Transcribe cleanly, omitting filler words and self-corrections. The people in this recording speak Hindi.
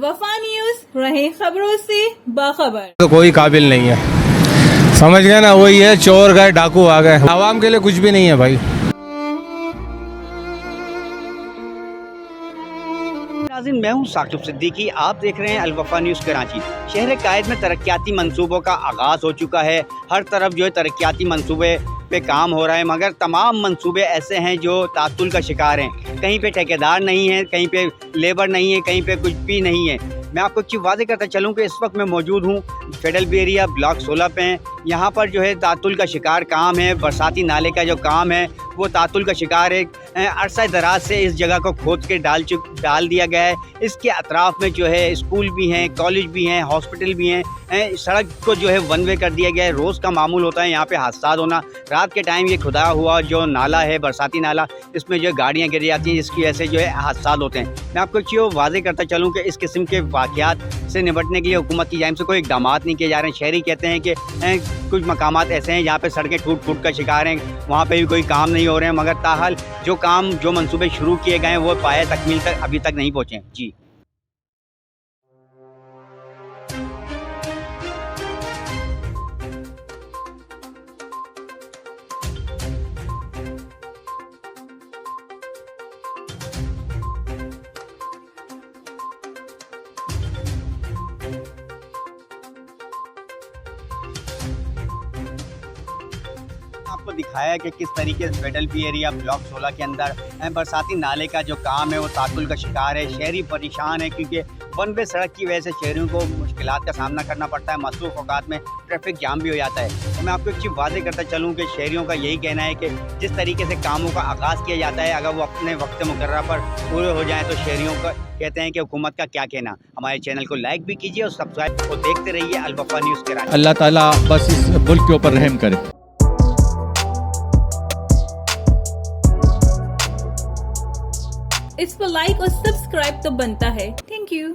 अलवफा न्यूज, रहे खबरों से बाखबर। तो कोई काबिल नहीं है, समझ गए ना, वही है, चोर गए डाकू आ गए, आवाम के लिए कुछ भी नहीं है भाई। नाज़रीन, मैं हूं साकिब सिद्दीकी, आप देख रहे हैं अलवफा न्यूज़ कराची। शहर कायद में तरक्याती मंसूबों का आगाज़ हो चुका है। हर तरफ जो है तरक्याती मंसूबे पे काम हो रहा है, मगर तमाम मंसूबे ऐसे हैं जो तातुल का शिकार हैं। कहीं पे ठेकेदार नहीं है, कहीं पे लेबर नहीं है, कहीं पे कुछ भी नहीं है। मैं आपको एक चीज़ वादे करता चलूँ कि इस वक्त मैं मौजूद हूँ फेडरल बी एरिया ब्लॉक 16 पे हैं। यहाँ पर जो है तातुल का शिकार काम है, बरसाती नाले का जो काम है वो तातुल का शिकार है। अरसा दराज से इस जगह को खोद के डाल दिया गया है। इसके अतराफ़ में जो है स्कूल भी हैं, कॉलेज भी हैं, हॉस्पिटल भी हैं। सड़क को जो है वन वे कर दिया गया है। रोज़ का मामूल होता है यहाँ पे हादसा होना। रात के टाइम ये खुदा हुआ जो नाला है, बरसाती नाला, इसमें जो गाड़ियाँ गिर जाती हैं, जिसकी वजह से जो है हादसा होते हैं। मैं आपको चीज़ वादे करता चलूँ कि इस किस्म के वाक़यात से निपटने के लिए हुकूमत की जानिब से कोई इक़दाम नहीं किए जा रहे हैं। शहरी कहते हैं कि कुछ मकामात ऐसे हैं जहाँ पे सड़कें टूट का शिकार हैं, वहाँ पे भी कोई काम नहीं हो रहे हैं, मगर ताहाल जो मंसूबे शुरू किए गए हैं वो पाया तकमील तक अभी तक नहीं पहुँचे हैं। जी। आपको दिखाया कि किस तरीके से फेडरल बी एरिया ब्लॉक 16 के अंदर बरसाती नाले का जो काम है वो तातुल का शिकार है। शहरी परेशान है क्योंकि वन वे सड़क की वजह से शहरियों को मुश्किलात का सामना करना पड़ता है। मसरूफ़ औकात में ट्रैफिक जाम भी हो जाता है। तो मैं आपको एक चीज़ वादे करता चलूँ कि शहरियों का यही कहना है कि जिस तरीके से कामों का आगाज़ किया जाता है, अगर वो अपने वक्त मुकर्रर पर पूरे हो जाएँ तो शहरियों का कहते हैं कि हुकूमत का क्या कहना। हमारे चैनल को लाइक भी कीजिए और सब्सक्राइब को देखते रहिए अलवफा न्यूज़ कराची। अल्लाह ताला बस इस मुल्क के ऊपर रहम करे। इस पर लाइक और सब्सक्राइब तो बनता है। Thank you.